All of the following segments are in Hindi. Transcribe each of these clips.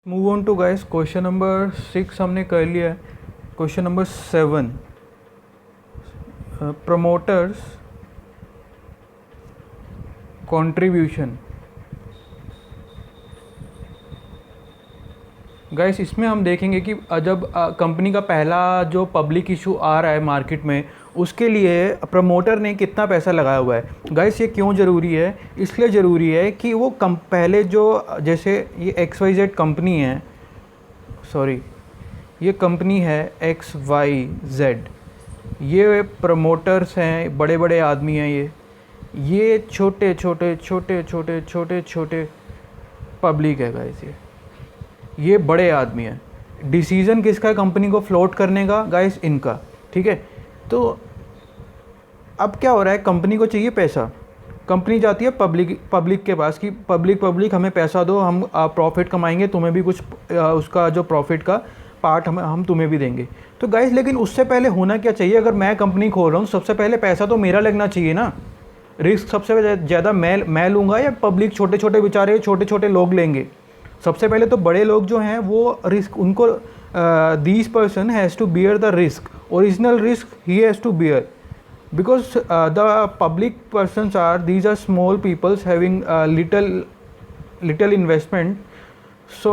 Move on to guys, question number 6 हमने कर लिया है। Question number 7, promoters contribution. Guys इसमें हम देखेंगे कि जब कंपनी का पहला जो पब्लिक इशू आ रहा है मार्केट में, उसके लिए प्रमोटर ने कितना पैसा लगाया हुआ है। गाइस ये क्यों ज़रूरी है? इसलिए ज़रूरी है कि वो पहले जो, जैसे ये XYZ कंपनी है, सॉरी ये कंपनी है XYZ, ये प्रमोटर्स हैं, बड़े बड़े आदमी हैं। ये छोटे छोटे छोटे छोटे छोटे छोटे पब्लिक है गाइस। ये बड़े आदमी हैं। डिसीज़न किसका है कंपनी को फ्लोट करने का? गाइस इनका। ठीक है, तो अब क्या हो रहा है, कंपनी को चाहिए पैसा। कंपनी जाती है पब्लिक के पास कि पब्लिक हमें पैसा दो, हम प्रॉफिट कमाएंगे, तुम्हें भी कुछ उसका जो प्रॉफिट का पार्ट हम तुम्हें भी देंगे। तो गाइस लेकिन उससे पहले होना क्या चाहिए? अगर मैं कंपनी खोल रहा हूँ, सबसे पहले पैसा तो मेरा लगना चाहिए ना। रिस्क सबसे ज़्यादा मैं लूँगा या पब्लिक, छोटे छोटे बेचारे छोटे छोटे लोग लेंगे? सबसे पहले तो बड़े लोग जो हैं वो रिस्क, उनको this person has to bear the risk, original risk ही has to bear, because the public persons are, these are small peoples having little investment, so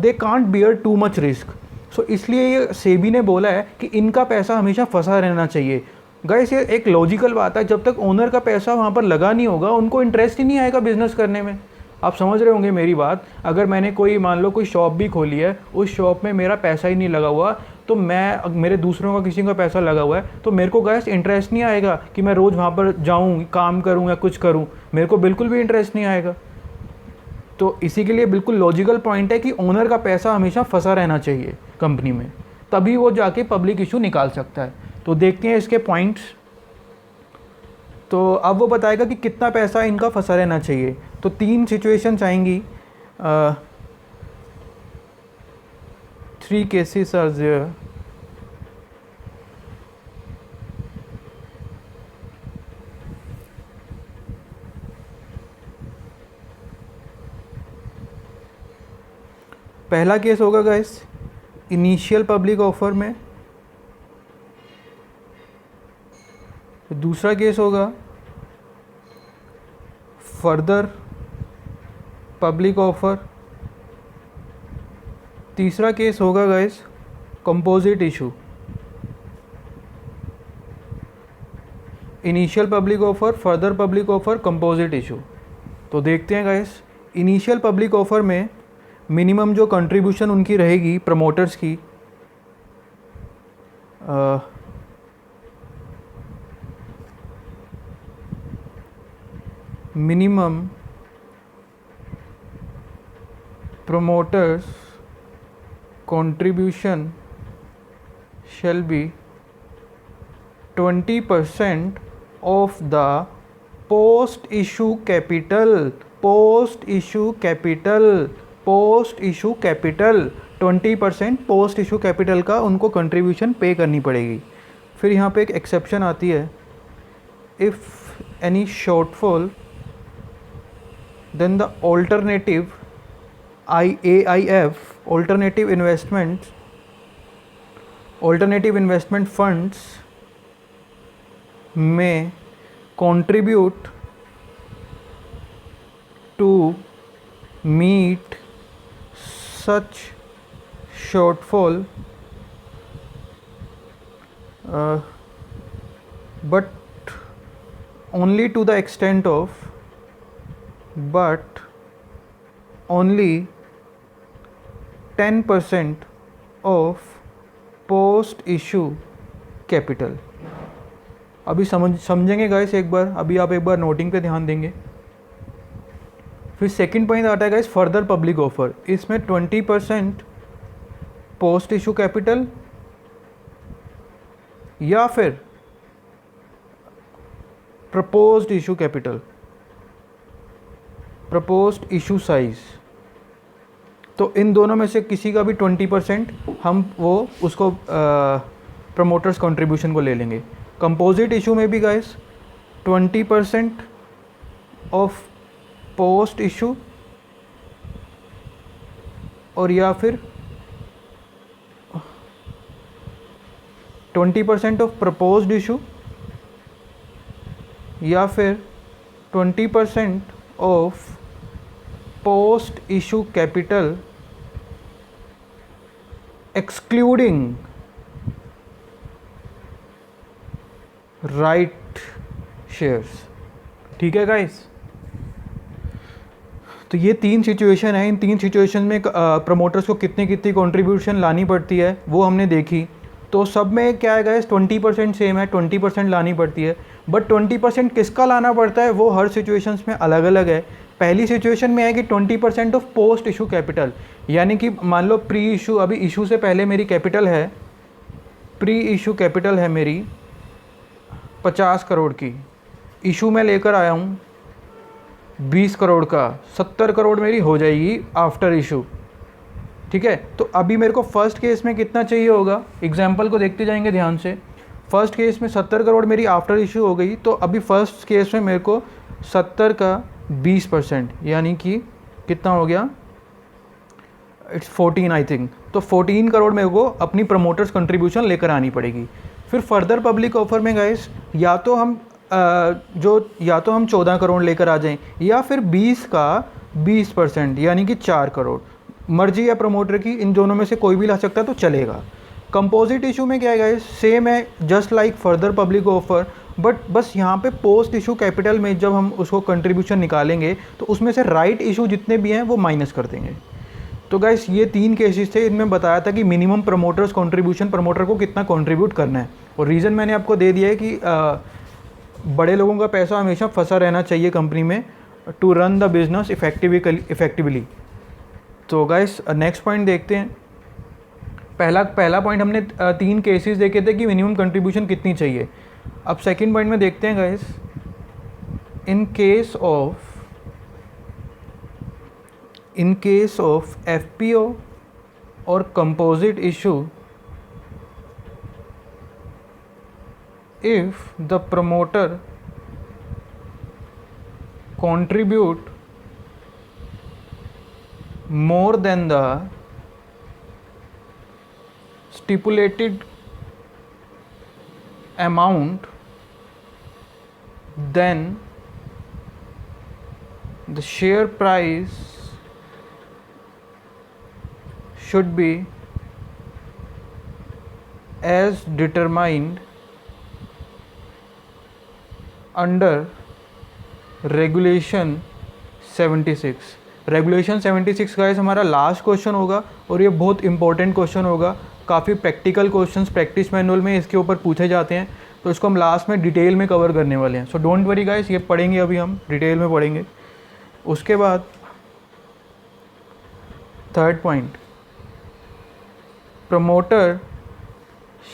they can't bear too much risk. So इसलिए ये सेबी ने बोला है कि इनका पैसा हमेशा फंसा रहना चाहिए। गाइस ये एक लॉजिकल बात है, जब तक ओनर का पैसा वहाँ पर लगा नहीं होगा उनको इंटरेस्ट ही नहीं आएगा बिजनेस करने में। आप समझ रहे होंगे मेरी बात। अगर मैंने कोई, मान लो कोई शॉप भी खोली है, उस शॉप में मेरा पैसा ही नहीं लगा हुआ, तो मेरे दूसरों का किसी का पैसा लगा हुआ है, तो मेरे को गैस इंटरेस्ट नहीं आएगा कि मैं रोज़ वहाँ पर जाऊँ, काम करूँ या कुछ करूँ। मेरे को बिल्कुल भी इंटरेस्ट नहीं आएगा। तो इसी के लिए बिल्कुल लॉजिकल पॉइंट है कि ओनर का पैसा हमेशा फंसा रहना चाहिए कंपनी में, तभी वो जाके पब्लिक इशू निकाल सकता है। तो देखते हैं इसके पॉइंट्स। तो अब वो बताएगा कि कितना पैसा इनका फंसा रहना चाहिए। तो 3 सिचुएशंस आएंगी, 3 केसेस आर देयर। पहला केस होगा गाइस इनिशियल पब्लिक ऑफर में, दूसरा केस होगा फर्दर पब्लिक ऑफर, तीसरा केस होगा guys composite issue. Initial public offer, further public offer, composite issue. तो देखते हैं गाइस, इनिशियल पब्लिक ऑफर में मिनिमम जो कंट्रीब्यूशन उनकी रहेगी प्रमोटर्स की, minimum promoters contribution shall be 20% of the post issue capital, post issue capital, post issue capital, 20% post issue capital का उनको कंट्रीब्यूशन पे करनी पड़ेगी। फिर यहाँ पे एक एक्सेप्शन आती है, if any shortfall then the alternative AIF, alternative investment funds may contribute to meet such shortfall, but only to the extent of, but only 10% of post issue capital. अभी समझेंगे गाइस एक बार, अभी आप एक बार नोटिंग पे ध्यान देंगे। फिर सेकंड पॉइंट आता है गाइस फर्दर पब्लिक ऑफर। इसमें 20% पोस्ट इशू कैपिटल या फिर proposed issue capital, proposed issue size. तो इन दोनों में से किसी का भी 20% हम वो उसको प्रमोटर्स कंट्रीब्यूशन को ले लेंगे। कंपोजिट इशू में भी गाइस 20% ऑफ पोस्ट इशू और या फिर 20% ऑफ प्रपोज्ड इशू, या फिर 20% of post issue capital excluding right shares. ठीक है गाइस, तो ये 3 सिचुएशन है। इन 3 सिचुएशन में प्रमोटर्स को कितनी कितनी कंट्रीब्यूशन लानी पड़ती है वो हमने देखी। तो सब में क्या है गाइस, 20% सेम है, 20% लानी पड़ती है। बट 20% किसका लाना पड़ता है वो हर सिचुएशंस में अलग अलग है। पहली सिचुएशन में है कि 20% ऑफ पोस्ट इशू कैपिटल, यानी कि मान लो प्री इशू, अभी इशू से पहले मेरी कैपिटल है, प्री इशू कैपिटल है मेरी 50 करोड़ की, इशू में लेकर आया हूँ 20 करोड़ का, 70 करोड़ मेरी हो जाएगी आफ्टर इशू। ठीक है, तो अभी मेरे को फर्स्ट केस में कितना चाहिए होगा, एग्जाम्पल को देखते जाएंगे ध्यान से। फर्स्ट केस में 70 करोड़ मेरी आफ्टर इशू हो गई, तो अभी फर्स्ट केस में मेरे को 70 का 20%, यानी कि कितना हो गया, इट्स 14 आई थिंक। तो 14 करोड़ मेरे को अपनी प्रमोटर्स कंट्रीब्यूशन लेकर आनी पड़ेगी। फिर फर्दर पब्लिक ऑफर में गाइस या तो हम 14 करोड़ लेकर आ जाएं, या फिर 20 का 20%, यानी कि 4 करोड़। मर्जी है प्रमोटर की, इन दोनों में से कोई भी ला सकता है तो चलेगा। कंपोजिट इशू में क्या है गाइस, सेम है just like further public offer, but बस यहाँ पे पोस्ट इशू कैपिटल में जब हम उसको कंट्रीब्यूशन निकालेंगे तो उसमें से राइट इशू जितने भी हैं वो माइनस कर देंगे। तो गाइस ये 3 केसेस थे, इनमें बताया था कि मिनिमम प्रमोटर्स कंट्रीब्यूशन, प्रमोटर को कितना कंट्रीब्यूट करना है। और रीज़न मैंने आपको दे दिया है कि बड़े लोगों का पैसा हमेशा फंसा रहना चाहिए कंपनी में, to run the business effectively. तो गाइस नेक्स्ट पॉइंट देखते हैं। पहला पॉइंट हमने 3 केसेस देखे थे कि मिनिमम कंट्रीब्यूशन कितनी चाहिए। अब सेकंड पॉइंट में देखते हैं guys, in case of FPO और composite issue, if the promoter contribute more than the stipulated amount, then the share price should be as determined under regulation 76। Regulation 76 guys हमारा लास्ट क्वेश्चन होगा और ये बहुत इंपॉर्टेंट क्वेश्चन होगा। काफ़ी प्रैक्टिकल क्वेश्चंस प्रैक्टिस मैनुअल में इसके ऊपर पूछे जाते हैं, तो इसको हम लास्ट में डिटेल में कवर करने वाले हैं। सो डोंट वरी गाइस, ये पढ़ेंगे अभी हम डिटेल में पढ़ेंगे। उसके बाद third point, promoter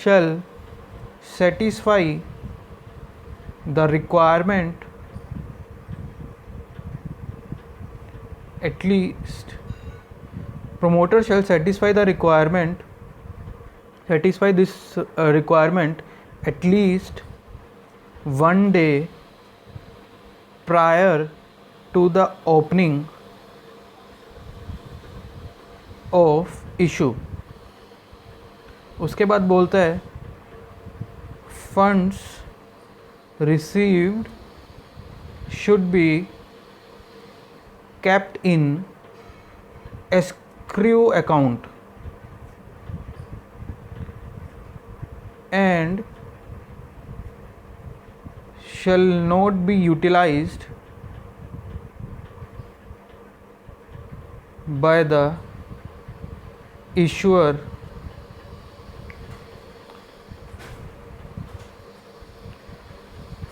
shall satisfy the requirement at least, promoter shall satisfy this requirement at least 1 day prior to the opening of issue। उसके बाद बोलता है funds received should be kept in escrow account and shall not be utilized by the issuer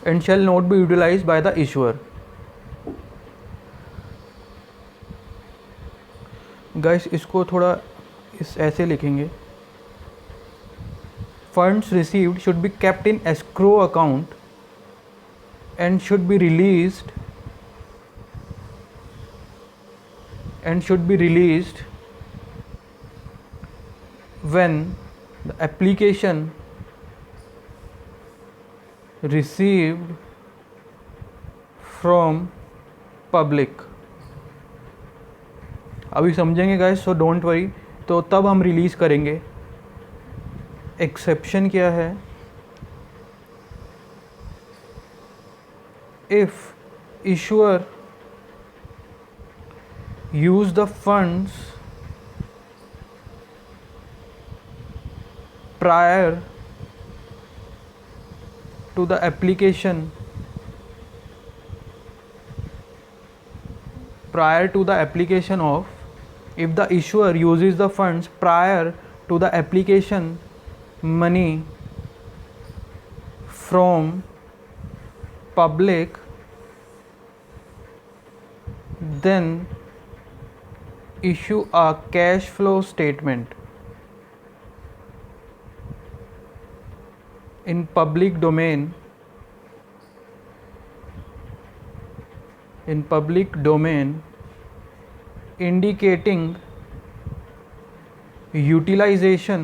and shall not be utilized by the issuer। Guys इसको थोड़ा ऐसे लिखेंगे, funds received should be kept in escrow account and should be released when the application received from public अभी समझेंगे गाइस, सो डोंट वरी। तो तब हम रिलीज़ करेंगे। एक्सेप्शन क्या है? If issuer use the funds prior to the application of, if the issuer uses the funds prior to the application money from public, then issue a cash flow statement. In public domain, indicating utilization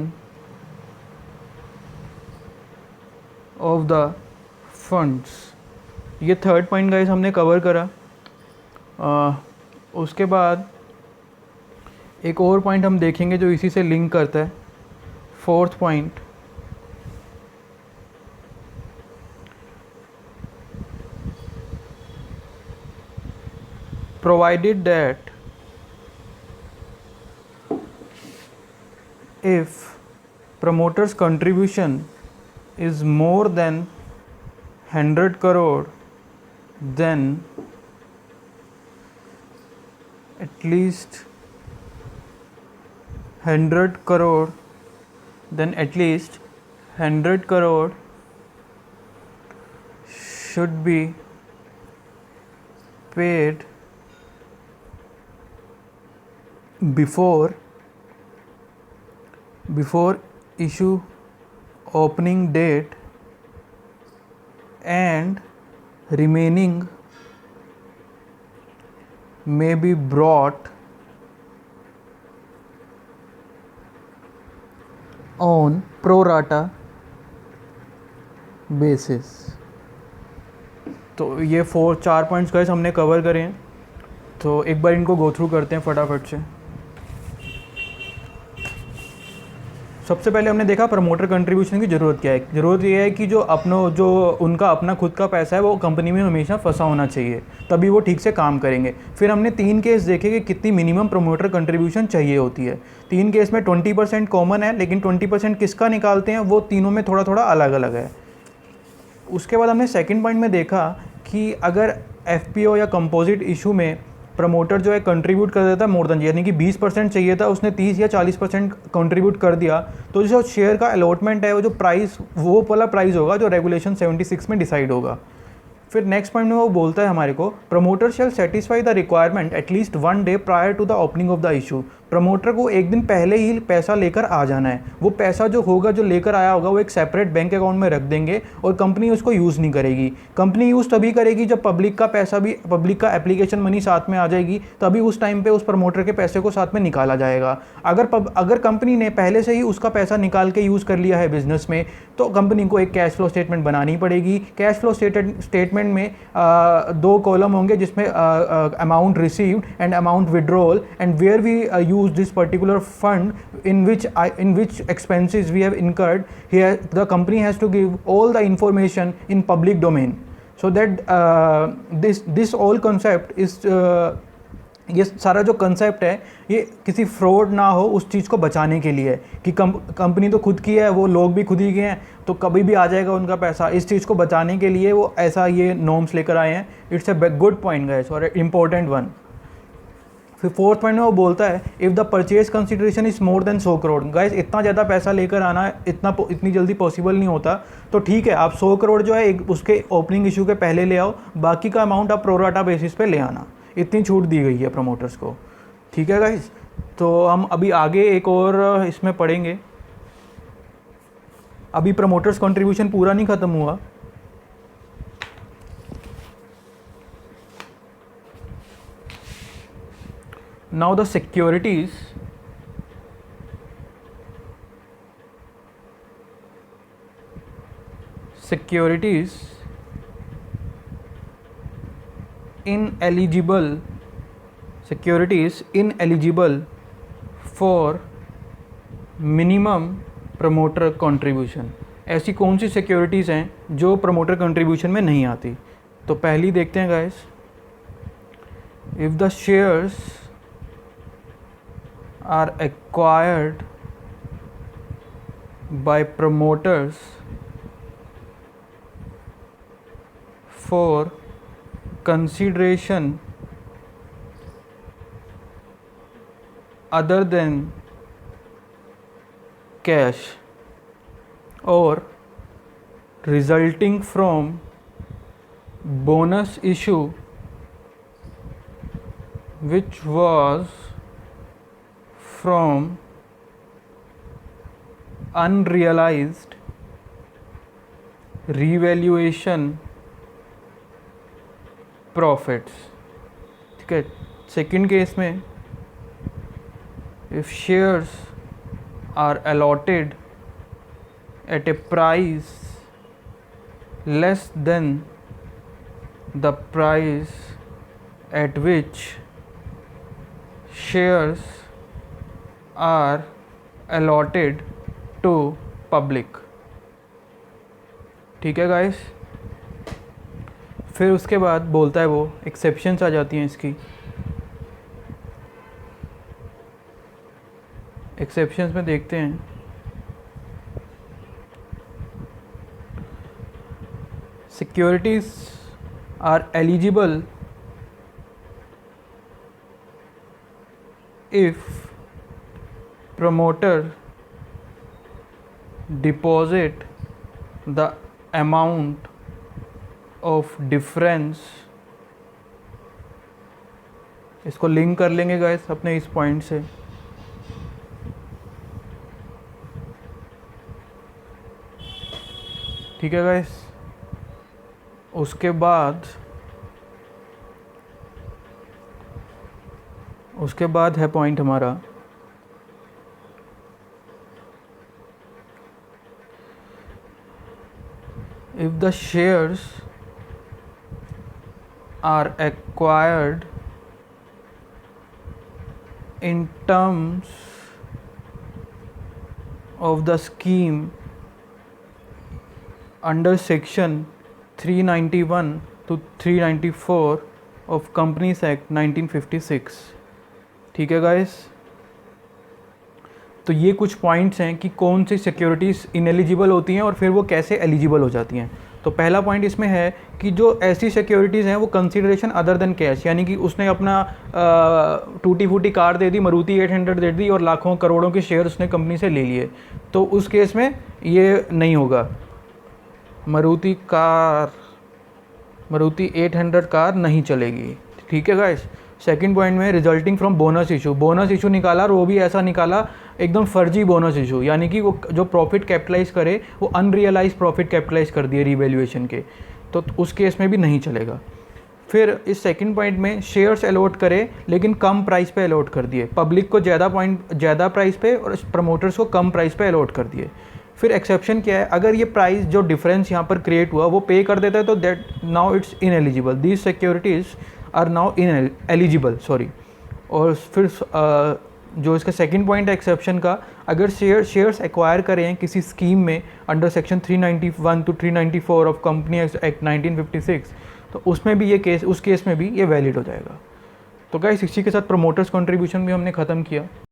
of the funds. ये थर्ड पॉइंट गाइस हमने कवर करा। उसके बाद एक और पॉइंट हम देखेंगे जो इसी से लिंक करता है। Fourth point, provided that if promoter's contribution is more than 100 crore, then at least 100 crore, should be paid before issue opening date, and remaining may be brought on pro rata basis। तो ये 4 पॉइंट्स गाइस हमने कवर करे हैं। तो एक बार इनको गो थ्रू करते हैं फटाफट से। सबसे पहले हमने देखा प्रमोटर कंट्रीब्यूशन की ज़रूरत क्या है। ज़रूरत ये है कि जो उनका अपना खुद का पैसा है वो कंपनी में हमेशा फंसा होना चाहिए, तभी वो ठीक से काम करेंगे। फिर हमने 3 केस देखे कि कितनी मिनिमम प्रमोटर कंट्रीब्यूशन चाहिए होती है। 3 केस में 20% कॉमन है, लेकिन 20% किसका निकालते हैं वो तीनों में थोड़ा थोड़ा अलग अलग है। उसके बाद हमने सेकेंड पॉइंट में देखा कि अगर FPO या कंपोजिट इशू में प्रमोटर जो है कंट्रीब्यूट कर देता है मोर देन, यानी कि 20% चाहिए था, उसने 30 या 40% कंट्रीब्यूट कर दिया, तो जो शेयर का अलॉटमेंट है वो जो प्राइस, वो वाला प्राइस होगा जो रेगुलेशन 76 में डिसाइड होगा। फिर नेक्स्ट पॉइंट में वो बोलता है हमारे को, promoter shall satisfy the requirement at least 1 day prior to the opening of the issue. Promoter को एक दिन पहले ही पैसा लेकर आ जाना है। वो पैसा जो होगा, जो लेकर आया होगा, वो एक सेपरेट बैंक अकाउंट में रख देंगे और कंपनी उसको यूज़ नहीं करेगी। कंपनी यूज़ तभी करेगी जब पब्लिक का पैसा भी, पब्लिक का एप्लीकेशन मनी साथ में आ जाएगी, तभी उस टाइम पे उस प्रमोटर के पैसे को साथ में निकाला जाएगा। अगर कंपनी ने पहले से ही उसका पैसा निकाल के यूज़ कर लिया है बिजनेस में, तो कंपनी को एक कैश फ्लो स्टेटमेंट बनानी पड़ेगी। कैश फ्लो स्टेटमेंट में 2 कॉलम होंगे, जिसमें amount received and amount withdrawal, and where we use this particular fund in which expenses we have incurred. Here the company has to give all the information in public domain, so that this all concept is ये सारा जो कंसेप्ट है ये किसी फ्रॉड ना हो उस चीज़ को बचाने के लिए है कि कंपनी तो खुद की है, वो लोग भी खुद ही के हैं, तो कभी भी आ जाएगा उनका पैसा। इस चीज़ को बचाने के लिए वो ऐसा ये नॉर्म्स लेकर आए हैं। It's a good point guys, और इम्पोर्टेंट वन। फिर फोर्थ पॉइंट में वो बोलता है, if the purchase consideration is more than 100 crore. Guys इतना ज़्यादा पैसा लेकर आना इतनी जल्दी पॉसिबल नहीं होता, तो ठीक है आप 100 करोड़ जो है एक उसके ओपनिंग इशू के पहले ले आओ, बाकी का अमाउंट आप प्रोराटा बेसिस पे ले आना। इतनी छूट दी गई है प्रमोटर्स को, ठीक है गाइस। तो हम अभी आगे एक और इसमें पढ़ेंगे। अभी प्रमोटर्स कंट्रीब्यूशन पूरा नहीं ख़त्म हुआ। Now the securities ineligible securities ineligible for minimum promoter contribution. ऐसी कौन सी सिक्योरिटीज़ हैं जो प्रमोटर कंट्रीब्यूशन में नहीं आती? तो पहली देखते हैं guys, if the shares are acquired by promoters for consideration other than cash or resulting from bonus issue which was from unrealized revaluation profits। ठीक है, सेकंड केस में if shares are allotted at a price less than the price at which shares are allotted to public। ठीक है गाइस, फिर उसके बाद बोलता है वो एक्सेप्शंस आ जाती हैं इसकी। एक्सेप्शंस में देखते हैं, securities are eligible if promoter deposit the amount of difference. इसको लिंक कर लेंगे गाइस अपने इस पॉइंट से। ठीक है गाइस, उसके बाद है पॉइंट हमारा if the shares are acquired in terms of the scheme under section 391 to 394 of companies act 1956। ठीक है गाइस, तो ये कुछ पॉइंट्स हैं कि कौन सी सिक्योरिटीज़ इनएलिजिबल होती हैं और फिर वो कैसे एलिजिबल हो जाती हैं। तो पहला पॉइंट इसमें है कि जो ऐसी सिक्योरिटीज़ हैं वो कंसीडरेशन अदर देन कैश, यानी कि उसने अपना टूटी फूटी कार दे दी, मारुति 800 दे दी और लाखों करोड़ों के शेयर उसने कंपनी से ले लिए, तो उस केस में ये नहीं होगा। मारुति 800 कार नहीं चलेगी। ठीक है गाइस, सेकंड पॉइंट में रिजल्टिंग फ्रॉम बोनस इशू निकाला, और वो भी ऐसा निकाला एकदम फर्जी बोनस इशू, यानी कि वो जो प्रॉफिट कैपिटलाइज करे वो अनरियलाइज प्रॉफिट कैपिटलाइज कर दिए रिवैल्यूएशन के, तो उस केस में भी नहीं चलेगा। फिर इस सेकंड पॉइंट में शेयर्स अलॉट करे लेकिन कम प्राइस पे अलॉट कर दिए, पब्लिक को ज़्यादा प्राइस पे और प्रमोटर्स को कम प्राइस पे अलॉट कर दिए। फिर एक्सेप्शन क्या है, अगर ये प्राइस जो डिफरेंस यहाँ पर क्रिएट हुआ वो पे कर देता है तो that now it's ineligible, these securities are now ineligible, sorry. और फिर जो इसका सेकंड पॉइंट है एक्सेप्शन का, अगर शेयर्स एक्वायर करें किसी स्कीम में under section 391 to 394 of company act 1956, तो उसमें भी ये केस, उस केस में भी ये वैलिड हो जाएगा। तो गाइस इसी के साथ प्रमोटर्स कंट्रीब्यूशन भी हमने ख़त्म किया।